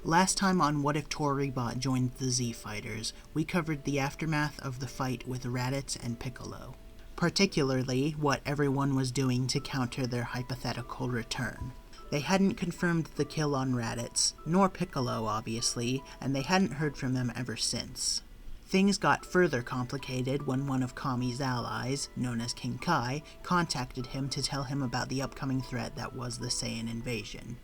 Last time on What If Toribot joined the Z Fighters, we covered the aftermath of the fight with Raditz and Piccolo, particularly what everyone was doing to counter their hypothetical return. They hadn't confirmed the kill on Raditz, nor Piccolo obviously, and they hadn't heard from them ever since. Things got further complicated when one of Kami's allies, known as King Kai, contacted him to tell him about the upcoming threat that was the Saiyan invasion.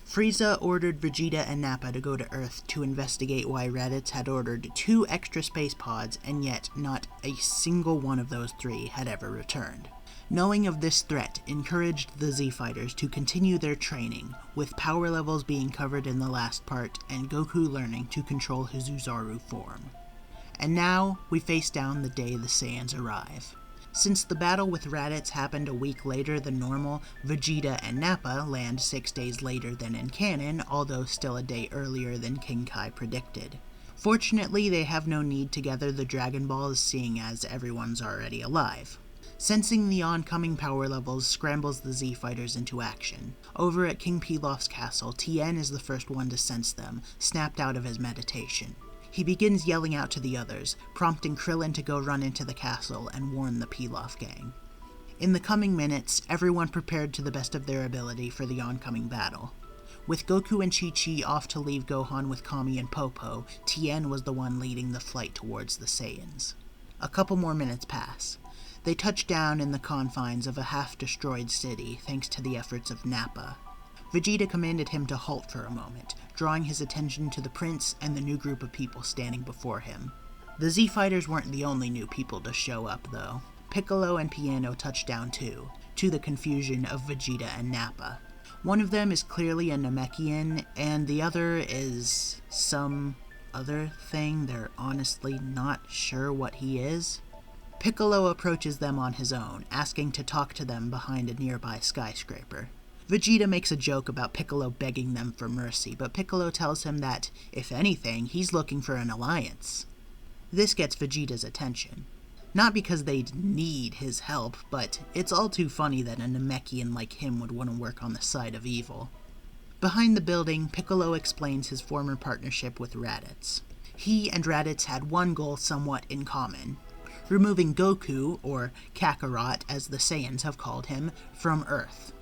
Frieza ordered Vegeta and Nappa to go to Earth to investigate why Raditz had ordered 2 extra space pods, and yet not a single one of those 3 had ever returned. Knowing of this threat encouraged the Z Fighters to continue their training, with power levels being covered in the last part and Goku learning to control his Uzaru form. And now, we face down the day the Saiyans arrive. Since the battle with Raditz happened a week later than normal, Vegeta and Nappa land 6 days later than in canon, although still a day earlier than King Kai predicted. Fortunately, they have no need to gather the Dragon Balls, seeing as everyone's already alive. Sensing the oncoming power levels scrambles the Z Fighters into action. Over at King Pilaf's castle, Tien is the first one to sense them, snapped out of his meditation. He begins yelling out to the others, prompting Krillin to go run into the castle and warn the Pilaf gang. In the coming minutes, everyone prepared to the best of their ability for the oncoming battle. With Goku and Chi-Chi off to leave Gohan with Kami and Popo, Tien was the one leading the flight towards the Saiyans. A couple more minutes pass. They touch down in the confines of a half-destroyed city thanks to the efforts of Nappa. Vegeta commanded him to halt for a moment, drawing his attention to the prince and the new group of people standing before him. The Z Fighters weren't the only new people to show up, though. Piccolo and Piano touched down too, to the confusion of Vegeta and Nappa. One of them is clearly a Namekian, and the other is some other thing they're honestly not sure what he is. Piccolo approaches them on his own, asking to talk to them behind a nearby skyscraper. Vegeta makes a joke about Piccolo begging them for mercy, but Piccolo tells him that, if anything, he's looking for an alliance. This gets Vegeta's attention. Not because they need his help, but it's all too funny that a Namekian like him would want to work on the side of evil. Behind the building, Piccolo explains his former partnership with Raditz. He and Raditz had one goal somewhat in common: removing Goku, or Kakarot as the Saiyans have called him, from Earth.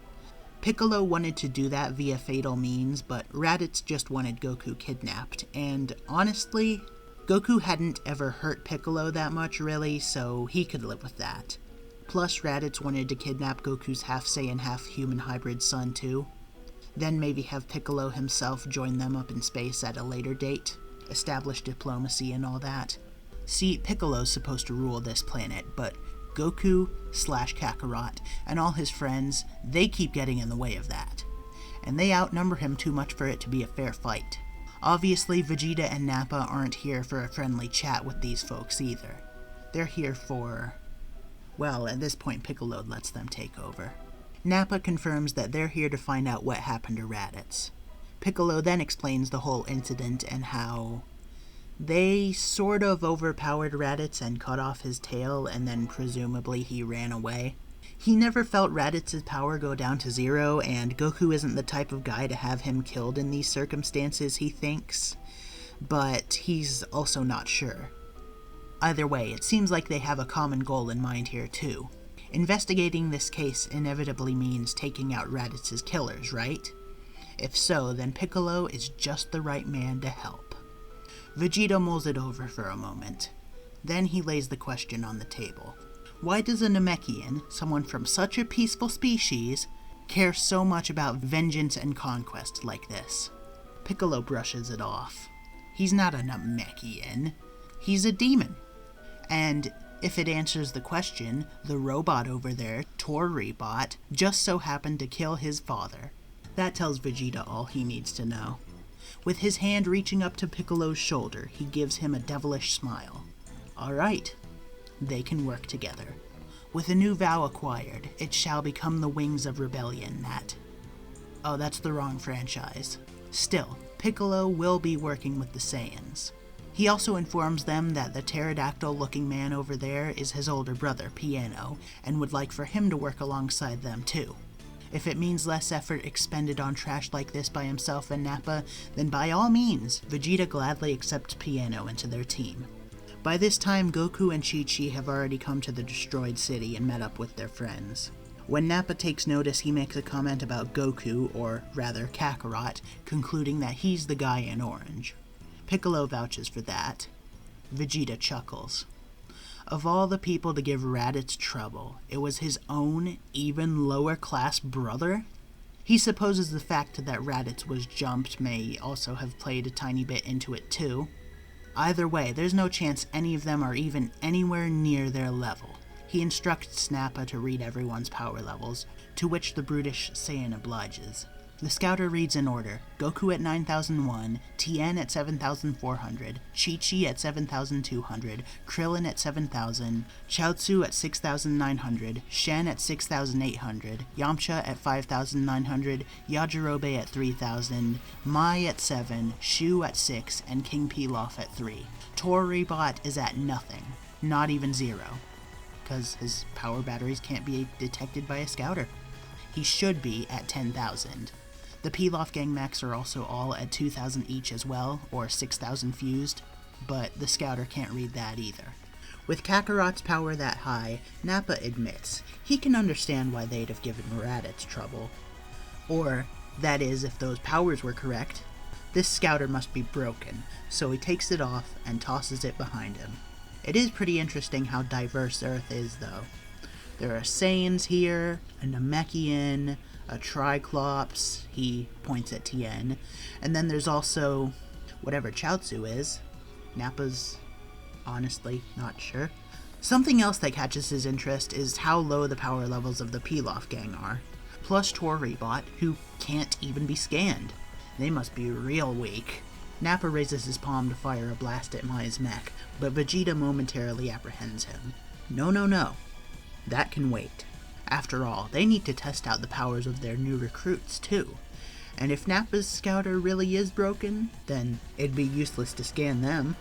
Piccolo wanted to do that via fatal means, but Raditz just wanted Goku kidnapped, and honestly, Goku hadn't ever hurt Piccolo that much really, so he could live with that. Plus, Raditz wanted to kidnap Goku's half-Saiyan, half-human hybrid son too. Then maybe have Piccolo himself join them up in space at a later date, establish diplomacy and all that. See, Piccolo's supposed to rule this planet, but Goku/Kakarot and all his friends, they keep getting in the way of that. And they outnumber him too much for it to be a fair fight. Obviously, Vegeta and Nappa aren't here for a friendly chat with these folks either. They're here for... well, at this point Piccolo lets them take over. Nappa confirms that they're here to find out what happened to Raditz. Piccolo then explains the whole incident and how they sort of overpowered Raditz and cut off his tail, and then presumably he ran away. He never felt Raditz's power go down to 0, and Goku isn't the type of guy to have him killed in these circumstances, he thinks. But he's also not sure. Either way, it seems like they have a common goal in mind here too. Investigating this case inevitably means taking out Raditz's killers, right? If so, then Piccolo is just the right man to help. Vegeta mulls it over for a moment. Then he lays the question on the table. Why does a Namekian, someone from such a peaceful species, care so much about vengeance and conquest like this? Piccolo brushes it off. He's not a Namekian. He's a demon. And if it answers the question, the robot over there, Toribot, just so happened to kill his father. That tells Vegeta all he needs to know. With his hand reaching up to Piccolo's shoulder, he gives him a devilish smile. Alright, they can work together. With a new vow acquired, it shall become the wings of rebellion that... oh, that's the wrong franchise. Still, Piccolo will be working with the Saiyans. He also informs them that the pterodactyl-looking man over there is his older brother, Piano, and would like for him to work alongside them too. If it means less effort expended on trash like this by himself and Nappa, then by all means, Vegeta gladly accepts Piano into their team. By this time, Goku and Chi-Chi have already come to the destroyed city and met up with their friends. When Nappa takes notice, he makes a comment about Goku, or rather Kakarot, concluding that he's the guy in orange. Piccolo vouches for that. Vegeta chuckles. Of all the people to give Raditz trouble, it was his own, even lower-class brother? He supposes the fact that Raditz was jumped may also have played a tiny bit into it too. Either way, there's no chance any of them are even anywhere near their level. He instructs Nappa to read everyone's power levels, to which the brutish Saiyan obliges. The scouter reads in order: Goku at 9001, Tien at 7400, Chi-Chi at 7200, Krillin at 7000, Chaozu at 6900, Shen at 6800, Yamcha at 5900, Yajirobe at 3000, Mai at 7, Shu at 6, and King Pilaf at 3. Toribot is at nothing, not even 0, because his power batteries can't be detected by a scouter. He should be at 10,000. The Pilaf gang mechs are also all at 2,000 each as well, or 6,000 fused, but the scouter can't read that either. With Kakarot's power that high, Nappa admits he can understand why they'd have given Raditz trouble. Or, that is, if those powers were correct. This scouter must be broken, so he takes it off and tosses it behind him. It is pretty interesting how diverse Earth is, though. There are Saiyans here, a Namekian, a Triclops, he points at Tien, and then there's also whatever Chaozu is. Nappa's honestly not sure. Something else that catches his interest is how low the power levels of the Pilaf gang are. Plus Toribot, who can't even be scanned. They must be real weak. Nappa raises his palm to fire a blast at Mai's mech, but Vegeta momentarily apprehends him. No. That can wait. After all, they need to test out the powers of their new recruits, too. And if Nappa's scouter really is broken, then it'd be useless to scan them.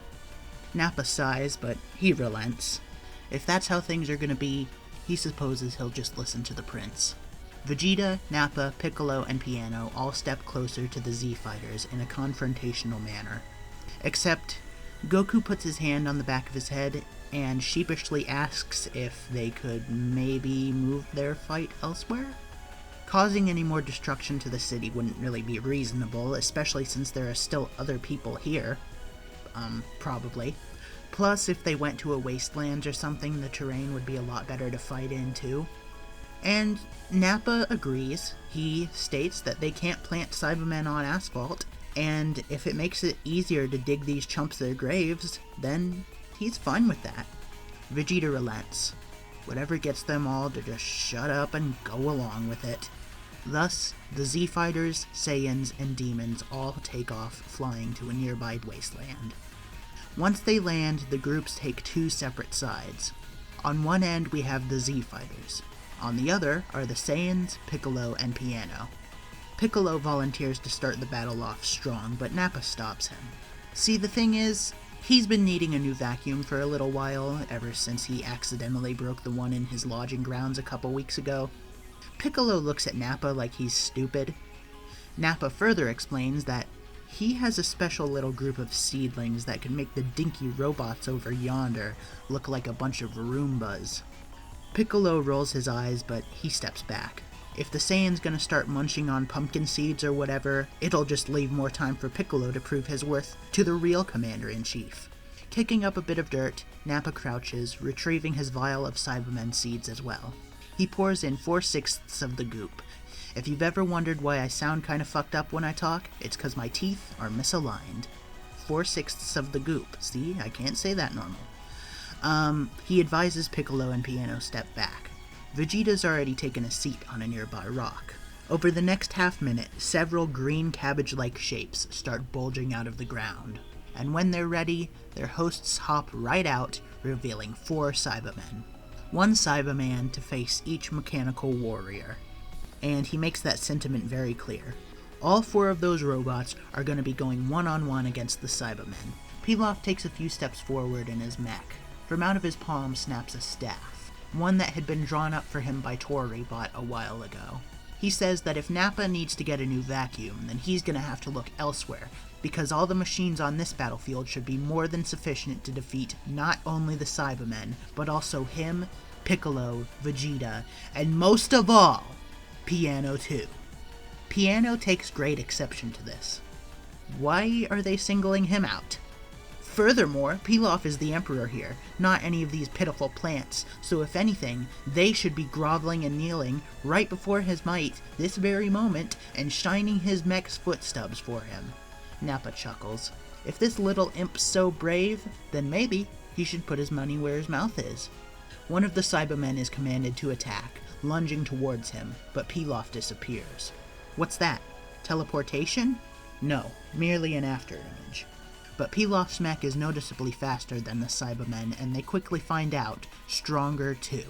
Nappa sighs, but he relents. If that's how things are gonna be, he supposes he'll just listen to the prince. Vegeta, Nappa, Piccolo, and Piano all step closer to the Z-Fighters in a confrontational manner. Except, Goku puts his hand on the back of his head and sheepishly asks if they could maybe move their fight elsewhere? Causing any more destruction to the city wouldn't really be reasonable, especially since there are still other people here. Probably. Plus, if they went to a wasteland or something, the terrain would be a lot better to fight in, too. And Nappa agrees. He states that they can't plant Cybermen on asphalt, and if it makes it easier to dig these chumps their graves, then he's fine with that. Vegeta relents. Whatever gets them all to just shut up and go along with it. Thus, the Z-Fighters, Saiyans, and Demons all take off, flying to a nearby wasteland. Once they land, the groups take two separate sides. On one end, we have the Z-Fighters. On the other are the Saiyans, Piccolo, and Piano. Piccolo volunteers to start the battle off strong, but Nappa stops him. See, the thing is, he's been needing a new vacuum for a little while, ever since he accidentally broke the one in his lodging grounds a couple weeks ago. Piccolo looks at Nappa like he's stupid. Nappa further explains that he has a special little group of seedlings that can make the dinky robots over yonder look like a bunch of Roombas. Piccolo rolls his eyes, but he steps back. If the Saiyan's gonna start munching on pumpkin seeds or whatever, it'll just leave more time for Piccolo to prove his worth to the real Commander-in-Chief. Kicking up a bit of dirt, Nappa crouches, retrieving his vial of Cybermen seeds as well. He pours in 4/6 of the goop. If you've ever wondered why I sound kinda fucked up when I talk, it's 'cause my teeth are misaligned. 4/6 of the goop. See, I can't say that normal. He advises Piccolo and Piano step back. Vegeta's already taken a seat on a nearby rock. Over the next half-minute, several green cabbage-like shapes start bulging out of the ground. And when they're ready, their hosts hop right out, revealing 4 Cybermen. 1 Cyberman to face each mechanical warrior. And he makes that sentiment very clear. All 4 of those robots are going to be going one-on-one against the Cybermen. Pilaf takes a few steps forward in his mech. From out of his palm snaps a staff, one that had been drawn up for him by Toribot a while ago. He says that if Nappa needs to get a new vacuum, then he's gonna have to look elsewhere, because all the machines on this battlefield should be more than sufficient to defeat not only the Cybermen, but also him, Piccolo, Vegeta, and most of all, Piano 2. Piano takes great exception to this. Why are they singling him out? Furthermore, Pilaf is the Emperor here, not any of these pitiful plants, so if anything, they should be groveling and kneeling right before his might this very moment and shining his mech's footstubs for him. Nappa chuckles. If this little imp's so brave, then maybe he should put his money where his mouth is. One of the Cybermen is commanded to attack, lunging towards him, but Pilaf disappears. What's that? Teleportation? No, merely an afterimage. But Pilaf's mech is noticeably faster than the Cybermen, and they quickly find out, stronger too.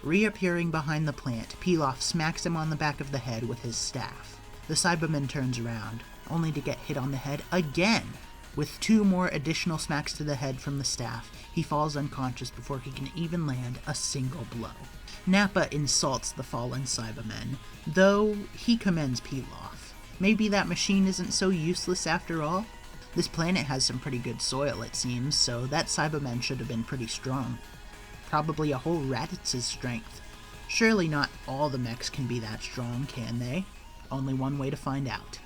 Reappearing behind the plant, Pilaf smacks him on the back of the head with his staff. The Cyberman turns around, only to get hit on the head again. With 2 more additional smacks to the head from the staff, he falls unconscious before he can even land a single blow. Nappa insults the fallen Cybermen, though he commends Pilaf. Maybe that machine isn't so useless after all? This planet has some pretty good soil, it seems, so that Cyberman should have been pretty strong. Probably a whole Raditz's strength. Surely not all the mechs can be that strong, can they? Only one way to find out.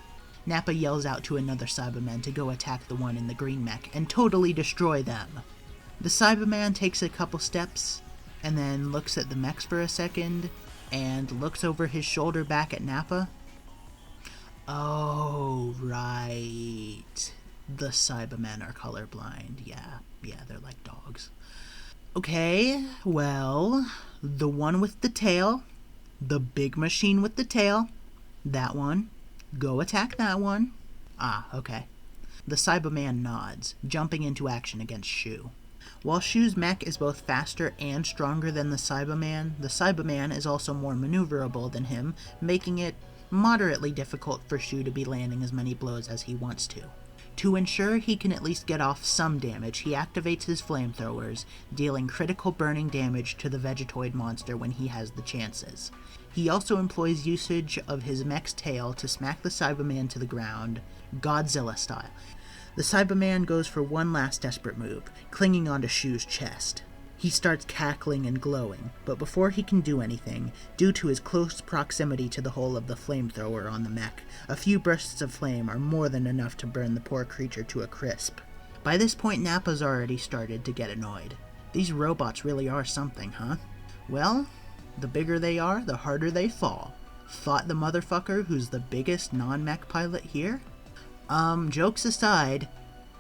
Nappa yells out to another Cyberman to go attack the one in the green mech and totally destroy them. The Cyberman takes a couple steps, and then looks at the mechs for a second, and looks over his shoulder back at Nappa. Oh, right. The Cybermen are colorblind. Yeah, they're like dogs. Okay, well, the one with the tail, the big machine with the tail, that one, go attack that one. Ah, okay. The Cyberman nods, jumping into action against Shu. While Shu's mech is both faster and stronger than the Cyberman is also more maneuverable than him, making it moderately difficult for Shu to be landing as many blows as he wants to. To ensure he can at least get off some damage, he activates his flamethrowers, dealing critical burning damage to the Vegetoid monster when he has the chances. He also employs usage of his mech's tail to smack the Cyberman to the ground, Godzilla style. The Cyberman goes for one last desperate move, clinging onto Shu's chest. He starts cackling and glowing, but before he can do anything, due to his close proximity to the hole of the flamethrower on the mech, a few bursts of flame are more than enough to burn the poor creature to a crisp. By this point, Nappa's already started to get annoyed. These robots really are something, huh? Well, the bigger they are, the harder they fall. Thought the motherfucker who's the biggest non-mech pilot here? Jokes aside,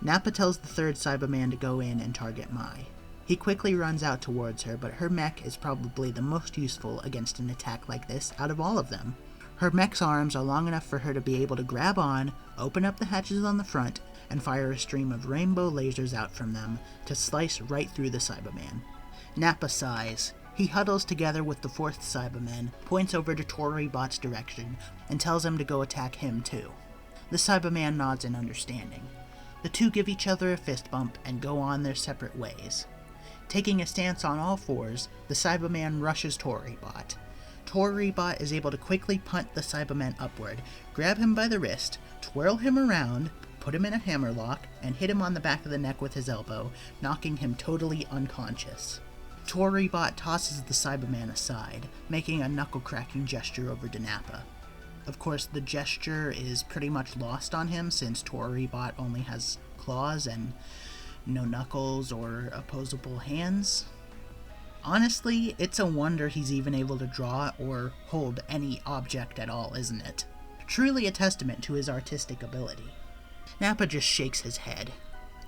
Nappa tells the third Cyberman to go in and target Mai. He quickly runs out towards her, but her mech is probably the most useful against an attack like this out of all of them. Her mech's arms are long enough for her to be able to grab on, open up the hatches on the front, and fire a stream of rainbow lasers out from them to slice right through the Cyberman. Nappa sighs. He huddles together with the fourth Cyberman, points over to Toribot's direction, and tells him to go attack him too. The Cyberman nods in understanding. The two give each other a fist bump and go on their separate ways. Taking a stance on all fours, the Cyberman rushes Toribot. Toribot is able to quickly punt the Cyberman upward, grab him by the wrist, twirl him around, put him in a hammerlock, and hit him on the back of the neck with his elbow, knocking him totally unconscious. Toribot tosses the Cyberman aside, making a knuckle-cracking gesture over to Nappa. Of course, the gesture is pretty much lost on him since Toribot only has claws and no knuckles or opposable hands. Honestly, it's a wonder he's even able to draw or hold any object at all, isn't it? Truly a testament to his artistic ability. Nappa just shakes his head.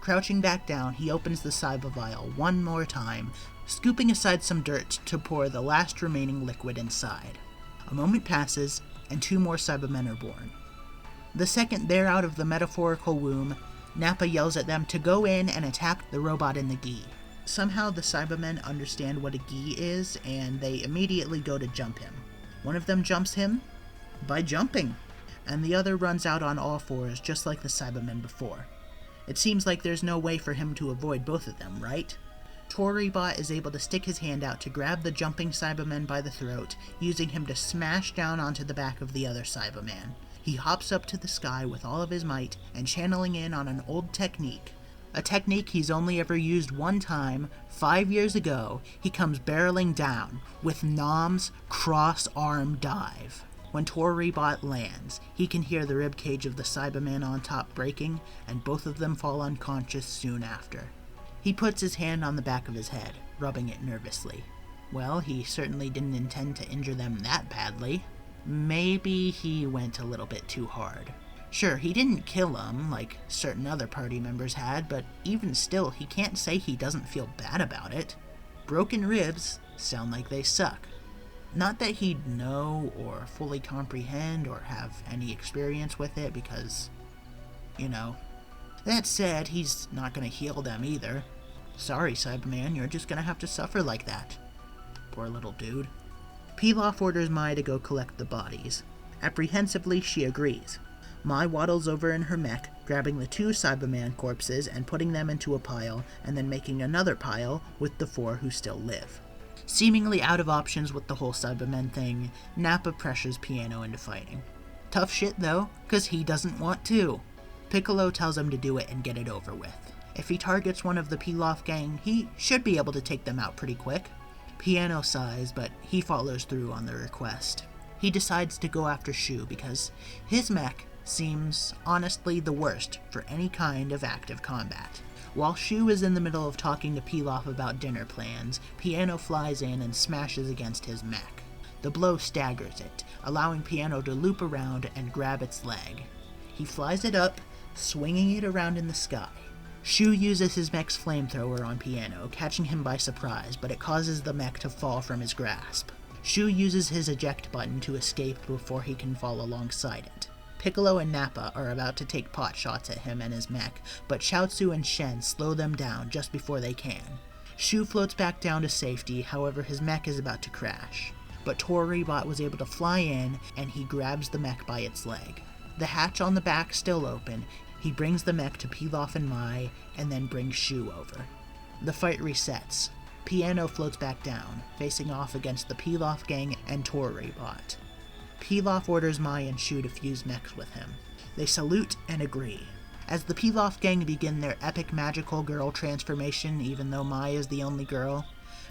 Crouching back down, he opens the Cyber Vial one more time, scooping aside some dirt to pour the last remaining liquid inside. A moment passes, and two more Cybermen are born. The second they're out of the metaphorical womb, Nappa yells at them to go in and attack the robot in the gi. Somehow the Cybermen understand what a gi is, and they immediately go to jump him. One of them jumps him by jumping, and the other runs out on all fours just like the Cybermen before. It seems like there's no way for him to avoid both of them, right? Toribot is able to stick his hand out to grab the jumping Cyberman by the throat, using him to smash down onto the back of the other Cyberman. He hops up to the sky with all of his might and channeling in on an old technique. A technique he's only ever used one time, 5 years ago. He comes barreling down with Nom's cross-arm dive. When Toribot lands, he can hear the ribcage of the Cyberman on top breaking, and both of them fall unconscious soon after. He puts his hand on the back of his head, rubbing it nervously. Well, he certainly didn't intend to injure them that badly. Maybe he went a little bit too hard. Sure, he didn't kill them like certain other party members had, but even still, he can't say he doesn't feel bad about it. Broken ribs sound like they suck. Not that he'd know or fully comprehend or have any experience with it because, That said, he's not going to heal them either. Sorry, Cyberman, you're just going to have to suffer like that. Poor little dude. Pilaf orders Mai to go collect the bodies. Apprehensively, she agrees. Mai waddles over in her mech, grabbing the 2 Cyberman corpses and putting them into a pile, and then making another pile with the 4 who still live. Seemingly out of options with the whole Cybermen thing, Nappa pressures Piano into fighting. Tough shit though, cause he doesn't want to. Piccolo tells him to do it and get it over with. If he targets one of the Pilaf gang, he should be able to take them out pretty quick. Piano sighs, but he follows through on the request. He decides to go after Shu because his mech seems honestly the worst for any kind of active combat. While Shu is in the middle of talking to Pilaf about dinner plans, Piano flies in and smashes against his mech. The blow staggers it, allowing Piano to loop around and grab its leg. He flies it up, swinging it around in the sky. Shu uses his mech's flamethrower on Piano, catching him by surprise, but it causes the mech to fall from his grasp. Shu uses his eject button to escape before he can fall alongside it. Piccolo and Nappa are about to take pot shots at him and his mech, but Chaozu and Shen slow them down just before they can. Shu floats back down to safety, however his mech is about to crash. But Toribot was able to fly in, and he grabs the mech by its leg. The hatch on the back still open, he brings the mech to Pilaf and Mai, and then brings Shu over. The fight resets. Piano floats back down, facing off against the Pilaf gang and Toribot. Pilaf orders Mai and Shu to fuse mechs with him. They salute and agree. As the Pilaf gang begin their epic magical girl transformation, even though Mai is the only girl,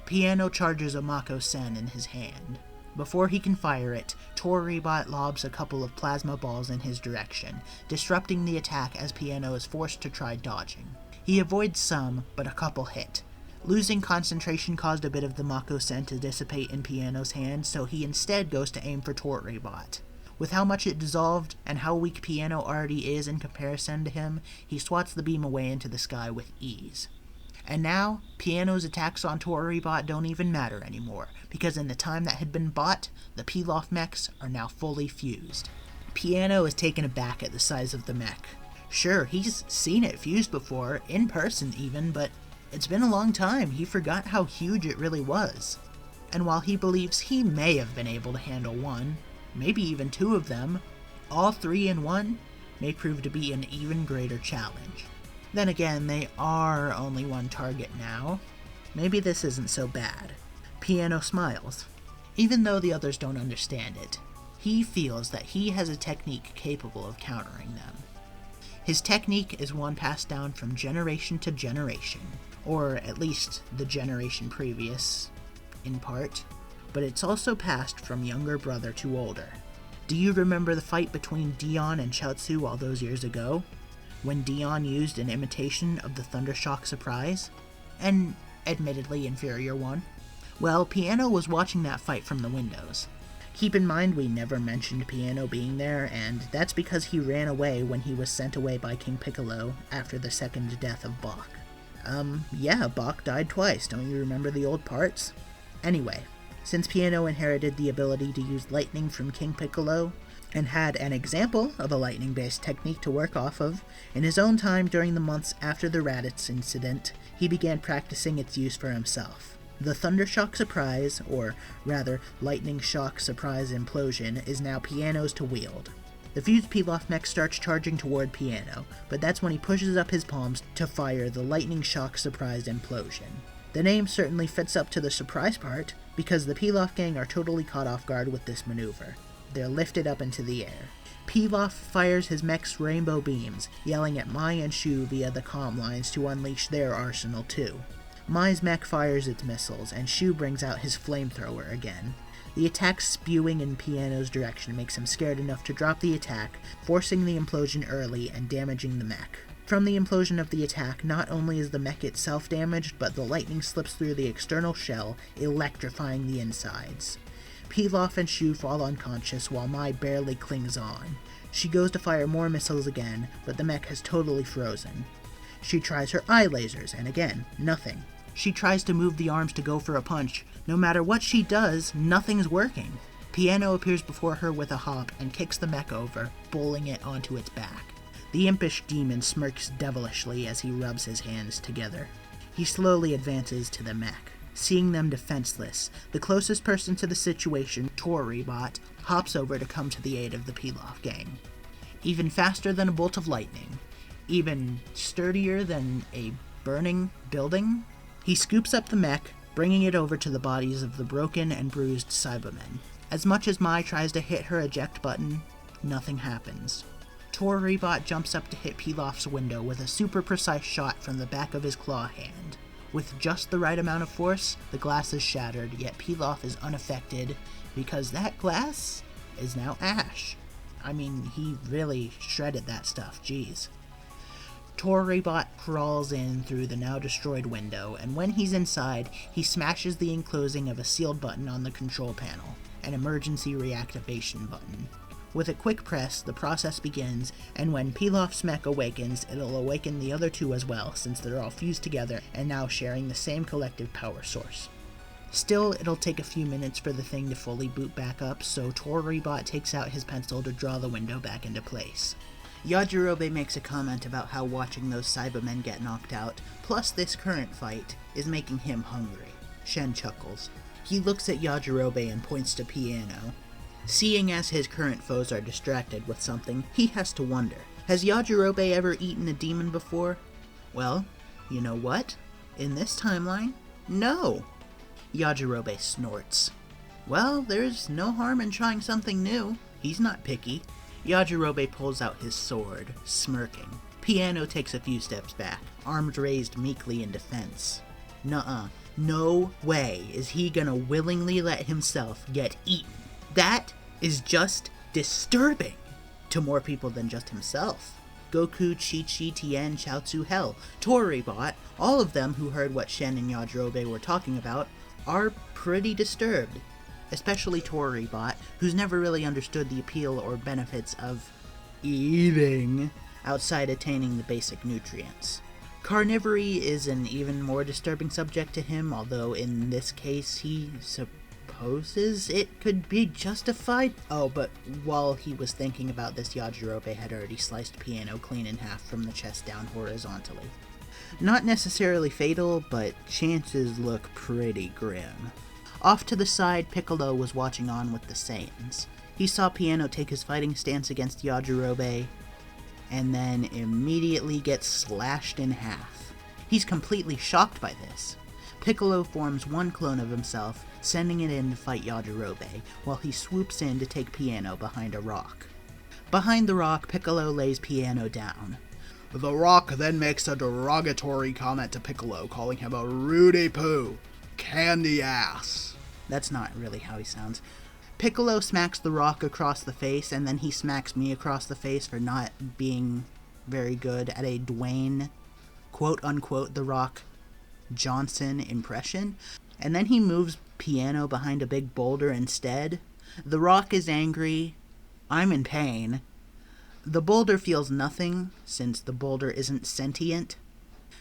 Piano charges a Mako Sen in his hand. Before he can fire it, Toribot lobs a couple of plasma balls in his direction, disrupting the attack as Piano is forced to try dodging. He avoids some, but a couple hit. Losing concentration caused a bit of the Mako Sen to dissipate in Piano's hand, so he instead goes to aim for Toribot. With how much it dissolved, and how weak Piano already is in comparison to him, he swats the beam away into the sky with ease. And now, Piano's attacks on Toribot don't even matter anymore, because in the time that had been bought, the Pilaf mechs are now fully fused. Piano is taken aback at the size of the mech. Sure, he's seen it fused before, in person even, but it's been a long time, he forgot how huge it really was. And while he believes he may have been able to handle one, maybe even 2 of them, all 3 in one may prove to be an even greater challenge. Then again, they are only one target now. Maybe this isn't so bad. Piano smiles. Even though the others don't understand it, he feels that he has a technique capable of countering them. His technique is one passed down from generation to generation, or at least the generation previous, in part, but it's also passed from younger brother to older. Do you remember the fight between Dion and Chaozu all those years ago? When Dion used an imitation of the Thundershock surprise? An admittedly inferior one. Well, Piano was watching that fight from the windows. Keep in mind we never mentioned Piano being there, and that's because he ran away when he was sent away by King Piccolo after the second death of Bach. Yeah, Bach died twice, don't you remember the old parts? Anyway, since Piano inherited the ability to use lightning from King Piccolo, and had an example of a lightning-based technique to work off of, in his own time during the months after the Raditz incident, he began practicing its use for himself. The Thundershock Surprise, or rather, Lightning Shock Surprise Implosion, is now Piano's to wield. The fused Pilaf mech starts charging toward Piano, but that's when he pushes up his palms to fire the Lightning Shock Surprise Implosion. The name certainly fits up to the surprise part, because the Pilaf gang are totally caught off guard with this maneuver. They're lifted up into the air. Pilaf fires his mech's rainbow beams, yelling at Mai and Shu via the comm lines to unleash their arsenal too. Mai's mech fires its missiles, and Shu brings out his flamethrower again. The attack spewing in Piano's direction makes him scared enough to drop the attack, forcing the implosion early and damaging the mech. From the implosion of the attack, not only is the mech itself damaged, but the lightning slips through the external shell, electrifying the insides. Pilaf and Shu fall unconscious while Mai barely clings on. She goes to fire more missiles again, but the mech has totally frozen. She tries her eye lasers, and again, nothing. She tries to move the arms to go for a punch. No matter what she does, nothing's working. Piano appears before her with a hop and kicks the mech over, bowling it onto its back. The impish demon smirks devilishly as he rubs his hands together. He slowly advances to the mech. Seeing them defenseless, the closest person to the situation, Toribot, hops over to come to the aid of the Pilaf gang. Even faster than a bolt of lightning, even sturdier than a burning building, he scoops up the mech, bringing it over to the bodies of the broken and bruised Cybermen. As much as Mai tries to hit her eject button, nothing happens. Toribot jumps up to hit Pilaf's window with a super precise shot from the back of his claw hand. With just the right amount of force, the glass is shattered, yet Pilaf is unaffected because that glass is now ash. I mean, he really shredded that stuff, jeez. Toribot crawls in through the now destroyed window, and when he's inside, he smashes the enclosing of a sealed button on the control panel, an emergency reactivation button. With a quick press, the process begins, and when Pilaf's mech awakens, it'll awaken the other two as well, since they're all fused together and now sharing the same collective power source. Still, it'll take a few minutes for the thing to fully boot back up, so Toribot takes out his pencil to draw the window back into place. Yajirobe makes a comment about how watching those Cybermen get knocked out, plus this current fight, is making him hungry. Shen chuckles. He looks at Yajirobe and points to Piano. Seeing as his current foes are distracted with something, he has to wonder, has Yajirobe ever eaten a demon before? Well, you know what? In this timeline, no! Yajirobe snorts. Well, there's no harm in trying something new. He's not picky. Yajirobe pulls out his sword, smirking. Piano takes a few steps back, arms raised meekly in defense. Nuh-uh. No way is he gonna willingly let himself get eaten. That is just disturbing to more people than just himself. Goku, Chi-Chi, Tien, Chaozu, hell, Toribot, all of them who heard what Shen and Yajirobe were talking about, are pretty disturbed. Especially Toribot, who's never really understood the appeal or benefits of eating outside attaining the basic nutrients. Carnivory is an even more disturbing subject to him, although in this case he supposes it could be justified. Oh, but while he was thinking about this, Yajirobe had already sliced Piano clean in half from the chest down horizontally. Not necessarily fatal, but chances look pretty grim. Off to the side, Piccolo was watching on with the Saiyans. He saw Piano take his fighting stance against Yajirobe, and then immediately get slashed in half. He's completely shocked by this. Piccolo forms one clone of himself, sending it in to fight Yajirobe, while he swoops in to take Piano behind a rock. Behind the rock, Piccolo lays Piano down. The rock then makes a derogatory comment to Piccolo, calling him a Rudy Poo. Candy ass. That's not really how he sounds. Piccolo smacks the rock across the face, and then he smacks me across the face for not being very good at a Dwayne, quote-unquote, The Rock Johnson impression. And then he moves Piano behind a big boulder instead. The Rock is angry. I'm in pain. The boulder feels nothing, since the boulder isn't sentient.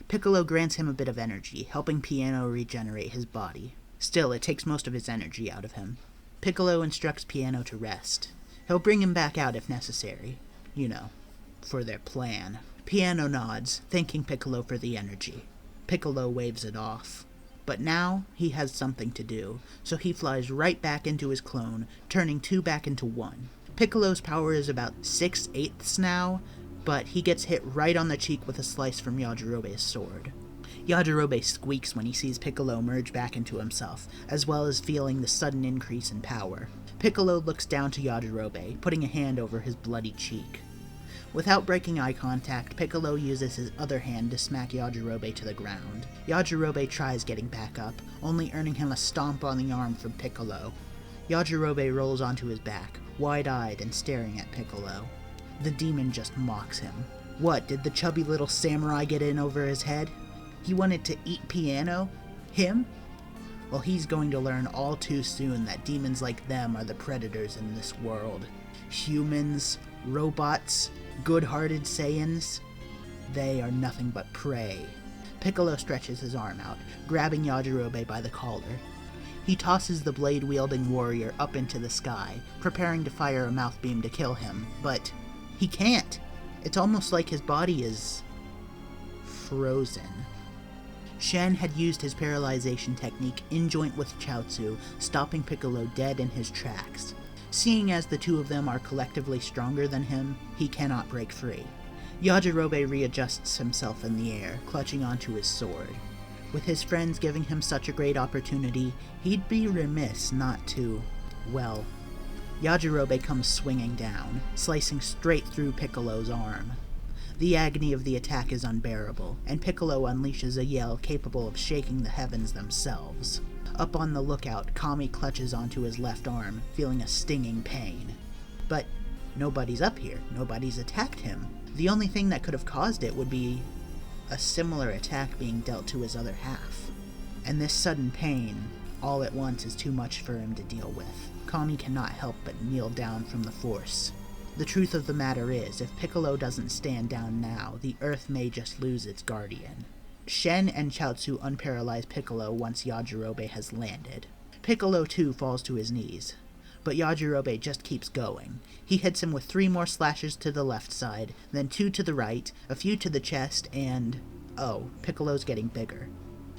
Piccolo grants him a bit of energy, helping Piano regenerate his body. Still, it takes most of his energy out of him. Piccolo instructs Piano to rest. He'll bring him back out if necessary. You know, for their plan. Piano nods, thanking Piccolo for the energy. Piccolo waves it off. But now, he has something to do, so he flies right back into his clone, turning two back into one. Piccolo's power is about 6/8 now, but he gets hit right on the cheek with a slice from Yajirobe's sword. Yajirobe squeaks when he sees Piccolo merge back into himself, as well as feeling the sudden increase in power. Piccolo looks down to Yajirobe, putting a hand over his bloody cheek. Without breaking eye contact, Piccolo uses his other hand to smack Yajirobe to the ground. Yajirobe tries getting back up, only earning him a stomp on the arm from Piccolo. Yajirobe rolls onto his back, wide-eyed and staring at Piccolo. The demon just mocks him. What, did the chubby little samurai get in over his head? He wanted to eat piano? Him? Well, he's going to learn all too soon that demons like them are the predators in this world. Humans, robots, good-hearted Saiyans, they are nothing but prey. Piccolo stretches his arm out, grabbing Yajirobe by the collar. He tosses the blade-wielding warrior up into the sky, preparing to fire a mouth beam to kill him, but he can't. It's almost like his body is frozen. Shen had used his paralyzation technique in joint with Chaozu, stopping Piccolo dead in his tracks. Seeing as the two of them are collectively stronger than him, he cannot break free. Yajirobe readjusts himself in the air, clutching onto his sword. With his friends giving him such a great opportunity, he'd be remiss not to, well... Yajirobe comes swinging down, slicing straight through Piccolo's arm. The agony of the attack is unbearable, and Piccolo unleashes a yell capable of shaking the heavens themselves. Up on the lookout, Kami clutches onto his left arm, feeling a stinging pain. But nobody's up here, nobody's attacked him. The only thing that could have caused it would be a similar attack being dealt to his other half. And this sudden pain, all at once, is too much for him to deal with. Kami cannot help but kneel down from the force. The truth of the matter is, if Piccolo doesn't stand down now, the Earth may just lose its guardian. Shen and Chaozu unparalyze Piccolo once Yajirobe has landed. Piccolo too falls to his knees, but Yajirobe just keeps going. He hits him with 3 more slashes to the left side, then 2 to the right, a few to the chest, and... oh, Piccolo's getting bigger.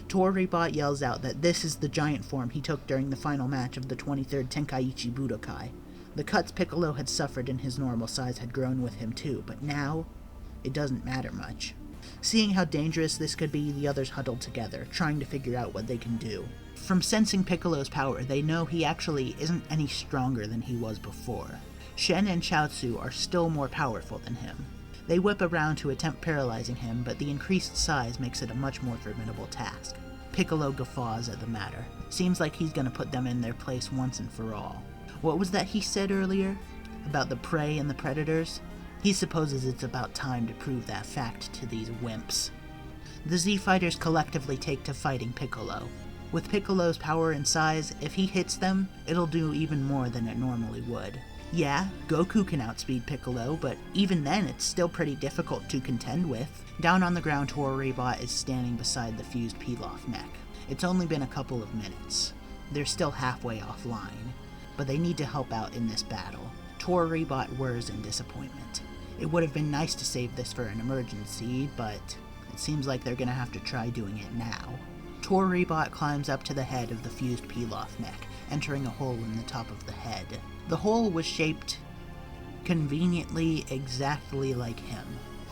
Toribot yells out that this is the giant form he took during the final match of the 23rd Tenkaichi Budokai. The cuts Piccolo had suffered in his normal size had grown with him too, but now, it doesn't matter much. Seeing how dangerous this could be, the others huddle together, trying to figure out what they can do. From sensing Piccolo's power, they know he actually isn't any stronger than he was before. Shen and Chaozu are still more powerful than him. They whip around to attempt paralyzing him, but the increased size makes it a much more formidable task. Piccolo guffaws at the matter. Seems like he's gonna put them in their place once and for all. What was that he said earlier? About the prey and the predators? He supposes it's about time to prove that fact to these wimps. The Z-Fighters collectively take to fighting Piccolo. With Piccolo's power and size, if he hits them, it'll do even more than it normally would. Yeah, Goku can outspeed Piccolo, but even then it's still pretty difficult to contend with. Down on the ground, Toribot is standing beside the fused Pilaf mech. It's only been a couple of minutes. They're still halfway offline, but they need to help out in this battle. Toribot whirs in disappointment. It would have been nice to save this for an emergency, but it seems like they're gonna have to try doing it now. Toribot climbs up to the head of the fused Pilaf mech, entering a hole in the top of the head. The hole was shaped conveniently exactly like him,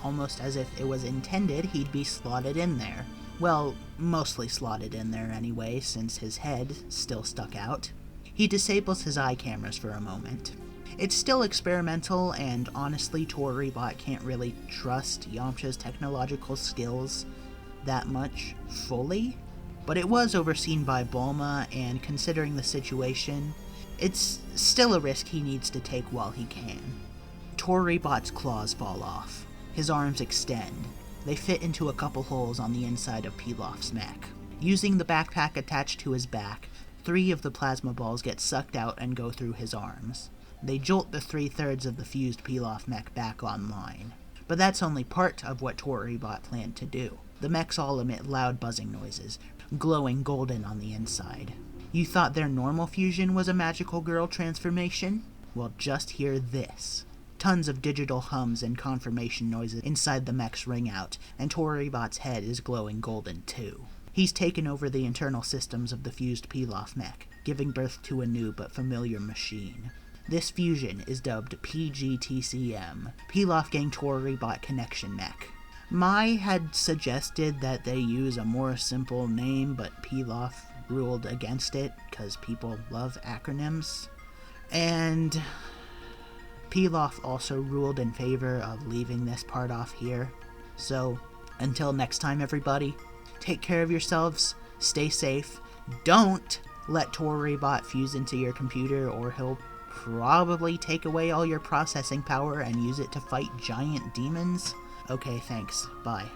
almost as if it was intended he'd be slotted in there. Well, mostly slotted in there anyway, since his head still stuck out. He disables his eye cameras for a moment. It's still experimental, and honestly, Toribot can't really trust Yamcha's technological skills that much fully. But it was overseen by Bulma, and considering the situation, it's still a risk he needs to take while he can. Toribot's claws fall off. His arms extend. They fit into a couple holes on the inside of Pilaf's mech. Using the backpack attached to his back, 3 of the plasma balls get sucked out and go through his arms. They jolt the 3/3 of the fused Pilaf mech back online. But that's only part of what Toribot planned to do. The mechs all emit loud buzzing noises, glowing golden on the inside. You thought their normal fusion was a magical girl transformation? Well, just hear this. Tons of digital hums and confirmation noises inside the mechs ring out, and Toribot's head is glowing golden too. He's taken over the internal systems of the fused Pilaf mech, giving birth to a new but familiar machine. This fusion is dubbed PGTCM, Pilaf Gang Toribot Connection Mech. Mai had suggested that they use a more simple name, but Pilaf ruled against it because people love acronyms. And Pilaf also ruled in favor of leaving this part off here. So, until next time, everybody, take care of yourselves, stay safe, don't let Toribot fuse into your computer or he'll probably take away all your processing power and use it to fight giant demons. Okay, thanks. Bye.